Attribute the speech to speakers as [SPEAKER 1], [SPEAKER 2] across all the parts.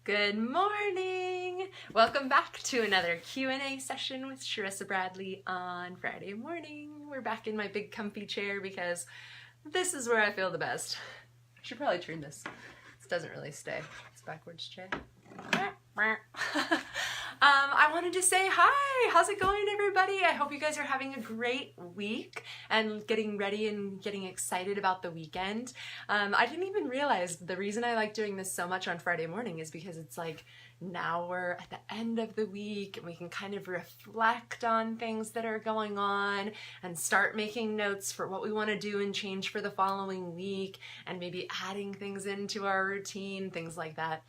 [SPEAKER 1] Good morning! Welcome back to another Q&A session with Sharissa Bradley on Friday morning. We're back in my big comfy chair because this is where I feel the best. I should probably turn this. This doesn't really stay. It's a backwards chair. I wanted to say hi! How's it going, everybody? I hope you guys are having a great week and getting ready and getting excited about the weekend. I didn't even realize the reason I like doing this so much on Friday morning is because it's like now we're at the end of the week and we can kind of reflect on things that are going on and start making notes for what we want to do and change for the following week and maybe adding things into our routine, things like that.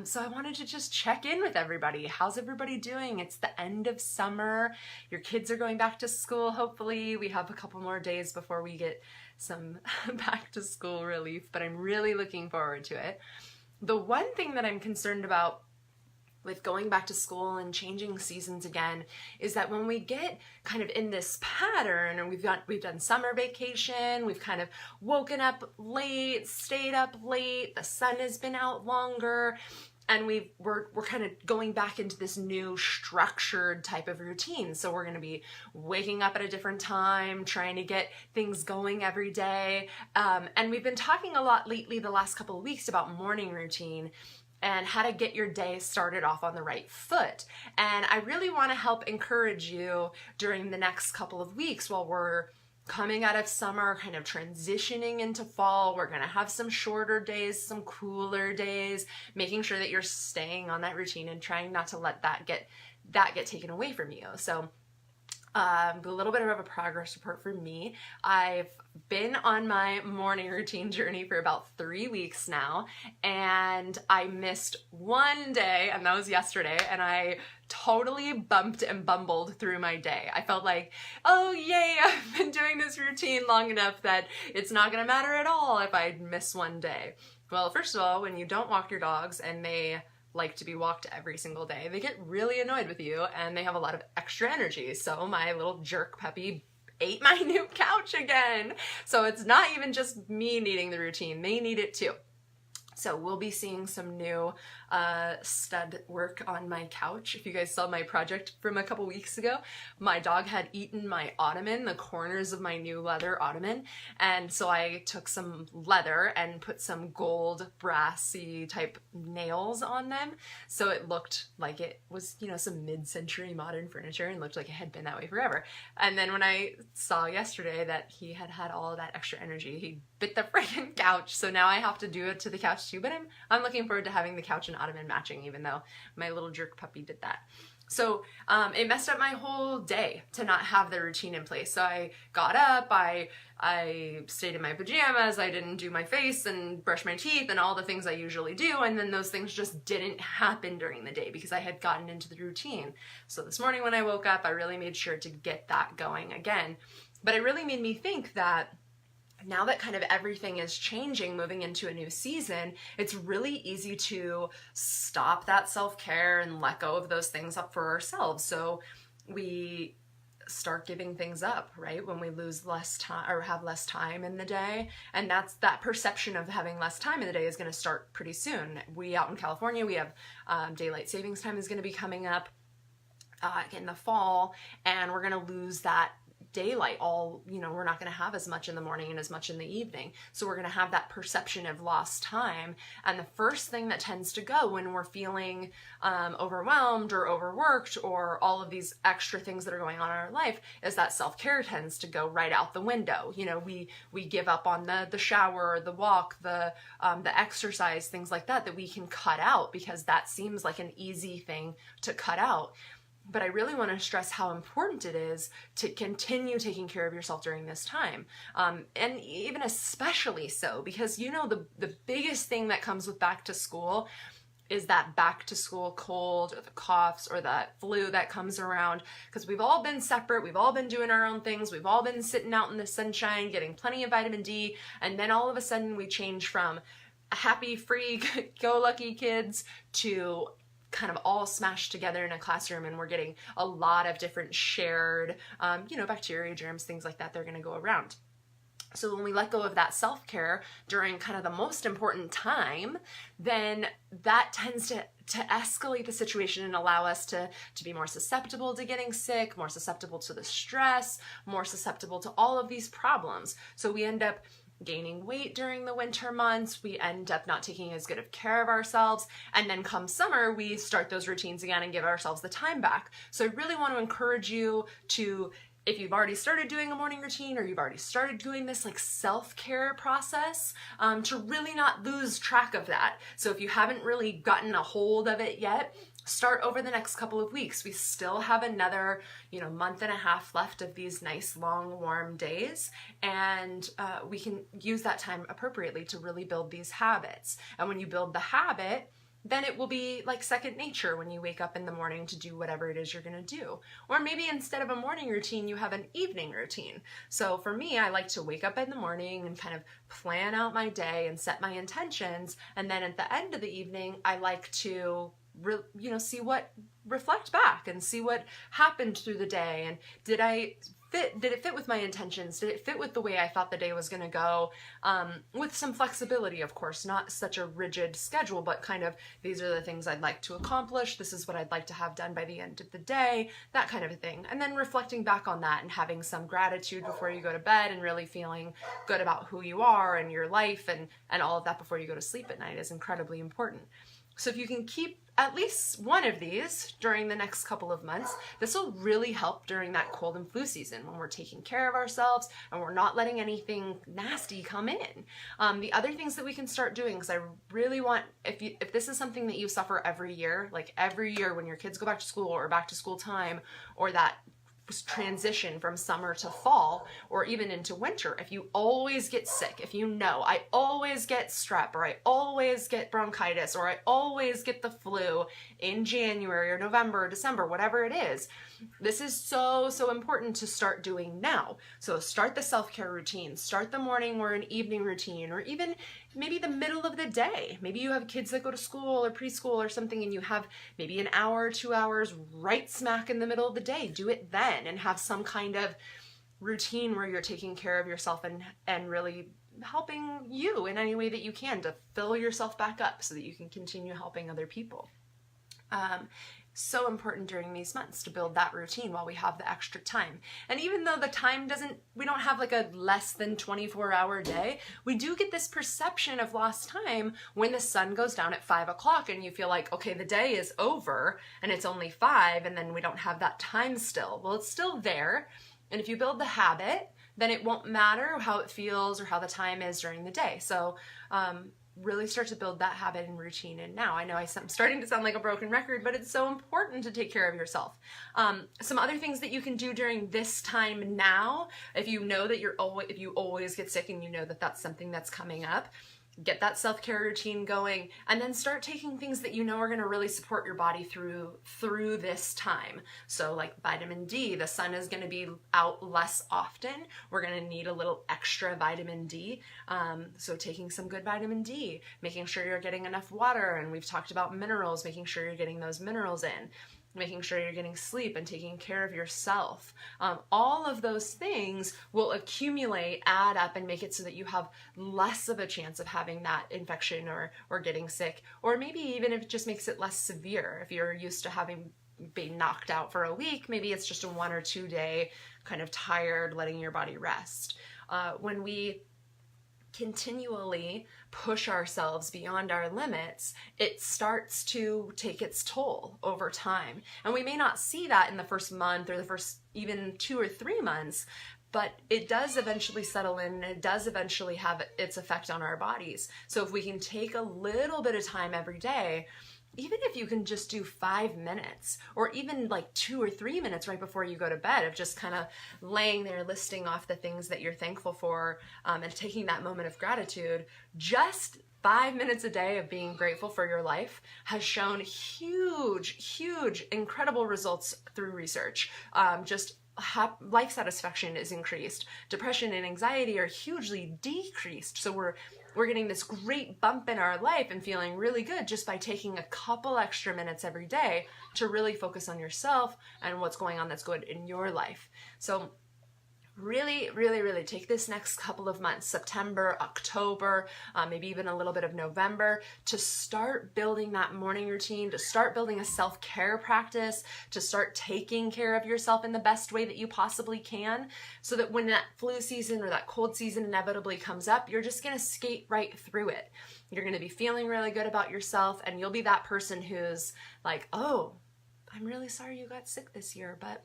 [SPEAKER 1] So I wanted to just check in with everybody. How's everybody doing? It's the end of summer. Your kids are going back to school, hopefully. We have a couple more days before we get some back to school relief, but I'm really looking forward to it. The one thing that I'm concerned about with going back to school and changing seasons again is that when we get kind of in this pattern and we've done summer vacation, we've kind of woken up late, stayed up late, the sun has been out longer, and we're kind of going back into this new structured type of routine. So we're going to be waking up at a different time, trying to get things going every day. And we've been talking a lot lately the last couple of weeks about morning routine and how to get your day started off on the right foot. And I really want to help encourage you during the next couple of weeks while we're coming out of summer, kind of transitioning into fall. We're going to have some shorter days, some cooler days, making sure that you're staying on that routine and trying not to let that get taken away from you. So a little bit of a progress report for me. I've been on my morning routine journey for about 3 weeks now, and I missed one day, and that was yesterday, and I totally bumped and bumbled through my day. I felt like, oh yay, I've been doing this routine long enough that it's not gonna matter at all if I miss one day. Well, first of all, when you don't walk your dogs and they like to be walked every single day, they get really annoyed with you and they have a lot of extra energy. So my little jerk puppy ate my new couch again. So it's not even just me needing the routine, they need it too. So we'll be seeing some new stud work on my couch. If you guys saw my project from a couple weeks ago, my dog had eaten my ottoman, the corners of my new leather ottoman. And so I took some leather and put some gold brassy type nails on them. So it looked like it was, you know, some mid-century modern furniture and looked like it had been that way forever. And then when I saw yesterday that he had had all that extra energy, he bit the freaking couch. So now I have to do it to the couch too, but I'm looking forward to having the couch and ottoman matching, even though my little jerk puppy did that. So it messed up my whole day to not have the routine in place. So I got up, I stayed in my pajamas, I didn't do my face and brush my teeth and all the things I usually do, and then those things just didn't happen during the day because I had gotten into the routine. So this morning when I woke up, I really made sure to get that going again. But it really made me think that now that kind of everything is changing, moving into a new season, it's really easy to stop that self-care and let go of those things up for ourselves. So we start giving things up, right? When we lose less time or have less time in the day. And that perception of having less time in the day is going to start pretty soon. We out in California, we have daylight savings time is going to be coming up in the fall, and we're going to lose that daylight. We're not going to have as much in the morning and as much in the evening. So we're going to have that perception of lost time. And the first thing that tends to go when we're feeling overwhelmed or overworked or all of these extra things that are going on in our life is that self-care tends to go right out the window. You know, we give up on the shower, the walk, the exercise, things like that we can cut out because that seems like an easy thing to cut out. But I really want to stress how important it is to continue taking care of yourself during this time. And even especially so, because you know the biggest thing that comes with back to school is that back to school cold or the coughs or that flu that comes around, because we've all been separate, we've all been doing our own things, we've all been sitting out in the sunshine, getting plenty of vitamin D, and then all of a sudden we change from happy, free, go-lucky kids to kind of all smashed together in a classroom, and we're getting a lot of different shared, bacteria, germs, things like that, they're going to go around. So when we let go of that self-care during kind of the most important time, then that tends to escalate the situation and allow us to be more susceptible to getting sick, more susceptible to the stress, more susceptible to all of these problems. So we end up gaining weight during the winter months, we end up not taking as good of care of ourselves, and then come summer, we start those routines again and give ourselves the time back. So I really want to encourage you to, if you've already started doing a morning routine or you've already started doing this like self-care process, to really not lose track of that. So if you haven't really gotten a hold of it yet, start over the next couple of weeks. We still have another, month and a half left of these nice, long, warm days, and we can use that time appropriately to really build these habits. And when you build the habit, then it will be like second nature when you wake up in the morning to do whatever it is you're going to do. Or maybe instead of a morning routine, you have an evening routine. So for me, I like to wake up in the morning and kind of plan out my day and set my intentions. And then at the end of the evening, I like to reflect back and see what happened through the day, and did it fit with my intentions? Did it fit with the way I thought the day was going to go? With some flexibility, of course, not such a rigid schedule, but kind of, these are the things I'd like to accomplish. This is what I'd like to have done by the end of the day, that kind of a thing. And then reflecting back on that and having some gratitude before you go to bed and really feeling good about who you are and your life and all of that before you go to sleep at night is incredibly important. So if you can keep at least one of these during the next couple of months, this will really help during that cold and flu season when we're taking care of ourselves and we're not letting anything nasty come in. The other things that we can start doing, because I really want, if this is something that you suffer every year, like every year when your kids go back to school or back to school time, or that transition from summer to fall or even into winter, if you always get sick, if I always get strep, or I always get bronchitis, or I always get the flu in January or November or December, whatever it is, this is so important to start doing now. So start the self-care routine, start the morning or an evening routine, or even maybe the middle of the day. Maybe you have kids that go to school or preschool or something, and you have maybe an hour or 2 hours right smack in the middle of the day. Do it then and have some kind of routine where you're taking care of yourself and really helping you in any way that you can to fill yourself back up so that you can continue helping other people. So important during these months to build that routine while we have the extra time. And even though the time we don't have like a less than 24-hour day, we do get this perception of lost time when the sun goes down at 5 o'clock and you feel like, okay, the day is over and it's only 5, and then we don't have that time still. Well, it's still there. And if you build the habit, then it won't matter how it feels or how the time is during the day. So, really start to build that habit and routine in now. I know I'm starting to sound like a broken record, but it's so important to take care of yourself. Some other things that you can do during this time now, if you know that if you always get sick and you know that that's something that's coming up, get that self-care routine going, and then start taking things that you know are going to really support your body through this time. So like vitamin D, the sun is going to be out less often. We're going to need a little extra vitamin D. So taking some good vitamin D, making sure you're getting enough water, and we've talked about minerals, making sure you're getting those minerals in. Making sure you're getting sleep and taking care of yourself. All of those things will accumulate, add up, and make it so that you have less of a chance of having that infection or getting sick, or maybe even if it just makes it less severe. If you're used to having been knocked out for a week, maybe it's just a 1 or 2 day kind of tired, letting your body rest. When we continually push ourselves beyond our limits, it starts to take its toll over time. And we may not see that in the first month or the first even 2 or 3 months, but it does eventually settle in, and it does eventually have its effect on our bodies. So if we can take a little bit of time every day, even if you can just do 5 minutes or even like 2 or 3 minutes right before you go to bed of just kind of laying there listing off the things that you're thankful for, and taking that moment of gratitude, just 5 minutes a day of being grateful for your life has shown huge, incredible results through research. Life satisfaction is increased. Depression and anxiety are hugely decreased. So we're getting this great bump in our life and feeling really good just by taking a couple extra minutes every day to really focus on yourself and what's going on that's good in your life. So really, really, really take this next couple of months, September, October, maybe even a little bit of November, to start building that morning routine, to start building a self-care practice, to start taking care of yourself in the best way that you possibly can, so that when that flu season or that cold season inevitably comes up, you're just gonna skate right through it. You're gonna be feeling really good about yourself, and you'll be that person who's like, oh, I'm really sorry you got sick this year, but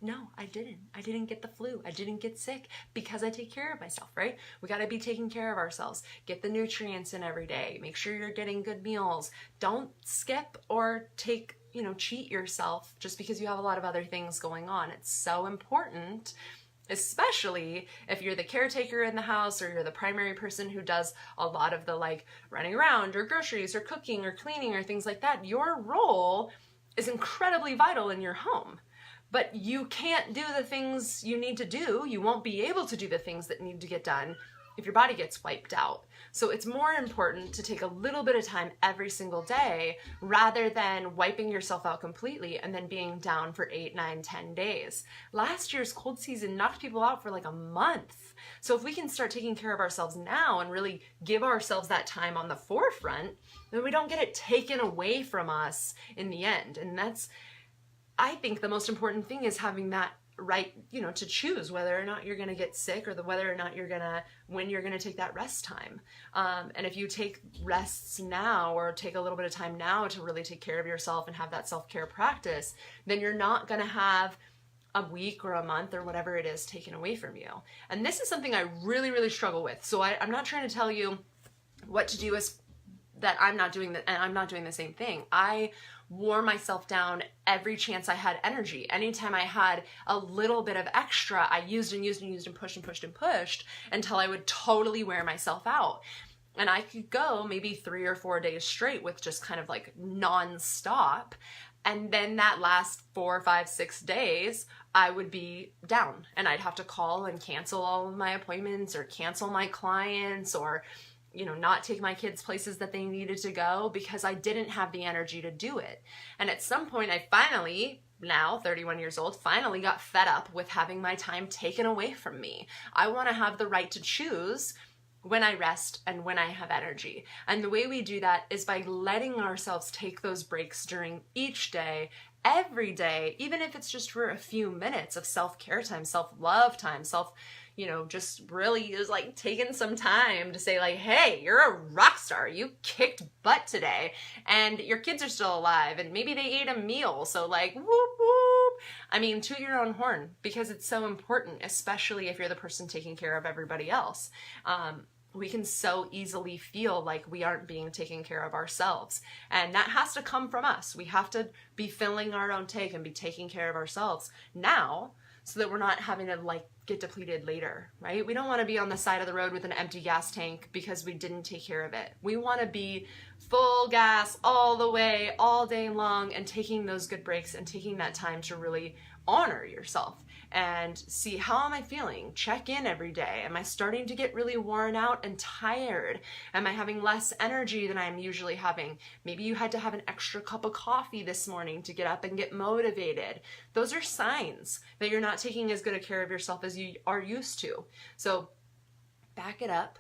[SPEAKER 1] no, I didn't. I didn't get the flu. I didn't get sick because I take care of myself, right? We got to be taking care of ourselves. Get the nutrients in every day. Make sure you're getting good meals. Don't skip or cheat yourself just because you have a lot of other things going on. It's so important, especially if you're the caretaker in the house or you're the primary person who does a lot of the running around or groceries or cooking or cleaning or things like that. Your role is incredibly vital in your home. But you can't do the things you need to do. You won't be able to do the things that need to get done if your body gets wiped out. So it's more important to take a little bit of time every single day rather than wiping yourself out completely and then being down for 8, 9, 10 days. Last year's cold season knocked people out for a month. So if we can start taking care of ourselves now and really give ourselves that time on the forefront, then we don't get it taken away from us in the end. And that's, I think, the most important thing is having that right, to choose whether or not you're going to get sick or whether or not when you're going to take that rest time. And if you take rests now or take a little bit of time now to really take care of yourself and have that self-care practice, then you're not going to have a week or a month or whatever it is taken away from you. And this is something I really, really struggle with. So I'm not trying to tell you what to do as that I'm not doing that, and I'm not doing the same thing. I wore myself down every chance I had energy. Anytime I had a little bit of extra, I used and pushed until I would totally wear myself out. And I could go maybe 3 or 4 days straight with just kind of nonstop. And then that last 4, 5, 6 days, I would be down and I'd have to call and cancel all of my appointments or cancel my clients or not take my kids places that they needed to go because I didn't have the energy to do it. And at some point, I finally, now 31 years old, finally got fed up with having my time taken away from me. I want to have the right to choose when I rest and when I have energy. And the way we do that is by letting ourselves take those breaks during each day, every day, even if it's just for a few minutes of self-care time, self-love time, just really is taking some time to say hey, you're a rock star. You kicked butt today and your kids are still alive and maybe they ate a meal. So whoop, whoop. I mean, toot your own horn because it's so important, especially if you're the person taking care of everybody else. We can so easily feel like we aren't being taken care of ourselves. And that has to come from us. We have to be filling our own tank and be taking care of ourselves now so that we're not having to get depleted later, right? We don't want to be on the side of the road with an empty gas tank because we didn't take care of it. We want to be full gas all the way, all day long, and taking those good breaks and taking that time to really honor yourself and see, how am I feeling? Check in every day. Am I starting to get really worn out and tired? Am I having less energy than I'm usually having? Maybe you had to have an extra cup of coffee this morning to get up and get motivated. Those are signs that you're not taking as good a care of yourself as you are used to. So back it up,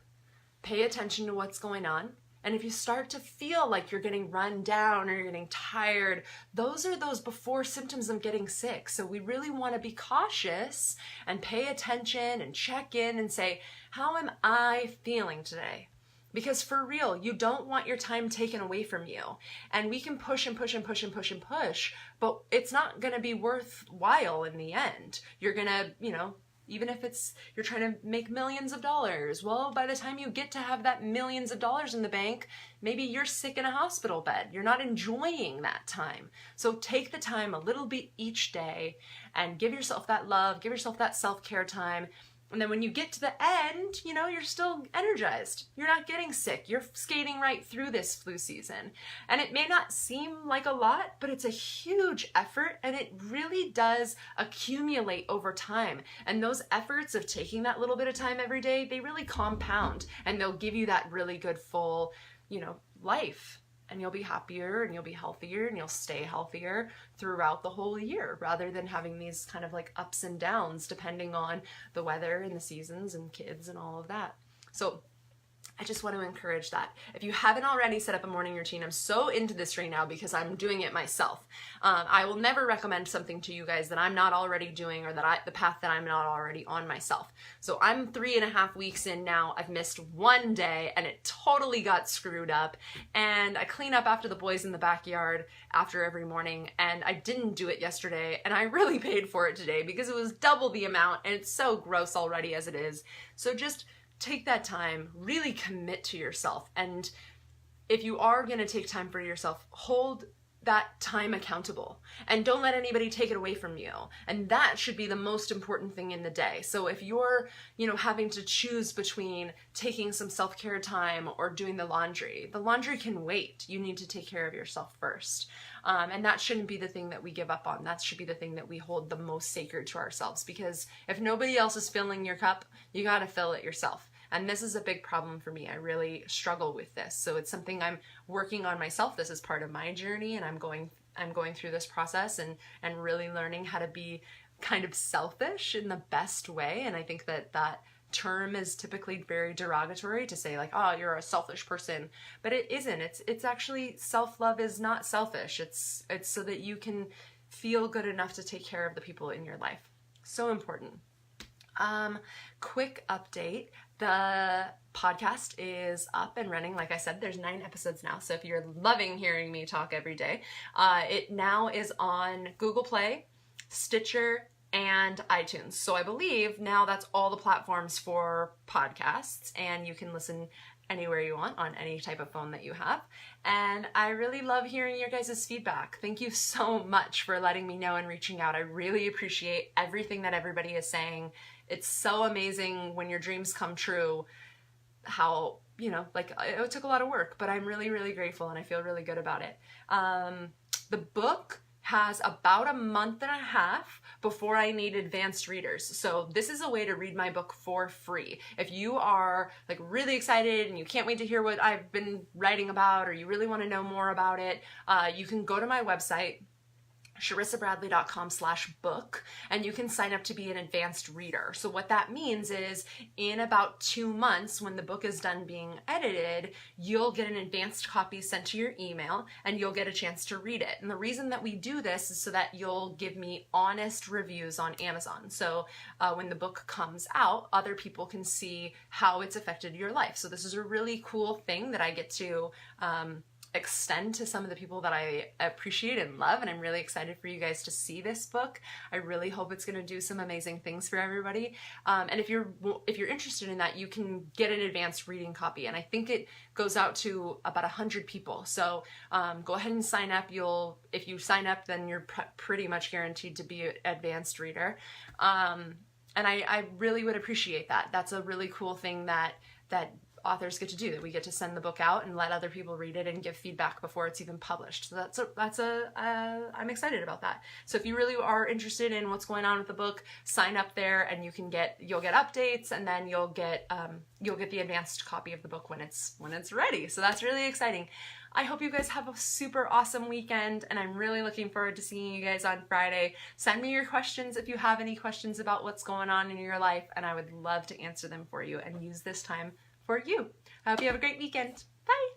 [SPEAKER 1] pay attention to what's going on. And if you start to feel like you're getting run down or you're getting tired, those are those before symptoms of getting sick. So we really want to be cautious and pay attention and check in and say, how am I feeling today? Because for real, you don't want your time taken away from you. And we can push and push and push and push and push, but it's not going to be worthwhile in the end. You're going to, even if you're trying to make millions of dollars, well, by the time you get to have that millions of dollars in the bank, maybe you're sick in a hospital bed. You're not enjoying that time. So take the time a little bit each day and give yourself that love, give yourself that self-care time. And then when you get to the end, you're still energized. You're not getting sick. You're skating right through this flu season. And it may not seem like a lot, but it's a huge effort and it really does accumulate over time. And those efforts of taking that little bit of time every day, they really compound and they'll give you that really good full, life. and you'll be happier and you'll be healthier and you'll stay healthier throughout the whole year, rather than having these kind of like ups and downs depending on the weather and the seasons and kids and all of that. So I just want to encourage that. If you haven't already set up a morning routine, I'm so into this right now because I'm doing it myself. I will never recommend something to you guys that I'm not already doing, or that the path that I'm not already on myself. So I'm 3.5 weeks in now. I've missed one day and it totally got screwed up. And I clean up after the boys in the backyard after every morning, and I didn't do it yesterday, and I really paid for it today because it was double the amount, and it's so gross already as it is. So just take that time, really commit to yourself. And if you are going to take time for yourself, hold that time accountable and don't let anybody take it away from you. And that should be the most important thing in the day. So if you're, having to choose between taking some self-care time or doing the laundry can wait. You need to take care of yourself first. And that shouldn't be the thing that we give up on. That should be the thing that we hold the most sacred to ourselves, because if nobody else is filling your cup, you got to fill it yourself. And this is a big problem for me. I really struggle with this. So it's something I'm working on myself. This is part of my journey, and I'm going through this process and really learning how to be kind of selfish in the best way. And I think that term is typically very derogatory to say, like, oh, you're a selfish person, but it isn't. It's actually, self-love is not selfish. It's so that you can feel good enough to take care of the people in your life. So important. Quick update. The podcast is up and running. Like I said, there's 9 episodes now. So if you're loving hearing me talk every day, it now is on Google Play, Stitcher, and iTunes. So I believe now that's all the platforms for podcasts, and you can listen anywhere you want on any type of phone that you have. And I really love hearing your guys' feedback. Thank you so much for letting me know and reaching out. I really appreciate everything that everybody is saying. It's so amazing when your dreams come true, how, it took a lot of work, but I'm really, really grateful, and I feel really good about it. The book has about a month and a half before I need advanced readers. So this is a way to read my book for free. If you are really excited and you can't wait to hear what I've been writing about, or you really want to know more about it, you can go to my website, sharissabradley.com/book, and you can sign up to be an advanced reader. So what that means is, in about 2 months, when the book is done being edited, you'll get an advanced copy sent to your email, and you'll get a chance to read it. And the reason that we do this is so that you'll give me honest reviews on Amazon. So when the book comes out, other people can see how it's affected your life. So this is a really cool thing that I get to extend to some of the people that I appreciate and love, and I'm really excited for you guys to see this book. I really hope it's going to do some amazing things for everybody. And if you're interested in that, you can get an advanced reading copy, and I think it goes out to about 100 people. So go ahead and sign up. If you sign up, then you're pretty much guaranteed to be an advanced reader. And I really would appreciate that. That's a really cool thing that authors get to do, that we get to send the book out and let other people read it and give feedback before it's even published. So I'm excited about that. So if you really are interested in what's going on with the book, sign up there, and you'll get updates, and then you'll get the advanced copy of the book when it's ready. So that's really exciting. I hope you guys have a super awesome weekend, and I'm really looking forward to seeing you guys on Friday. Send me your questions if you have any questions about what's going on in your life, and I would love to answer them for you and use this time for you. I hope you have a great weekend. Bye!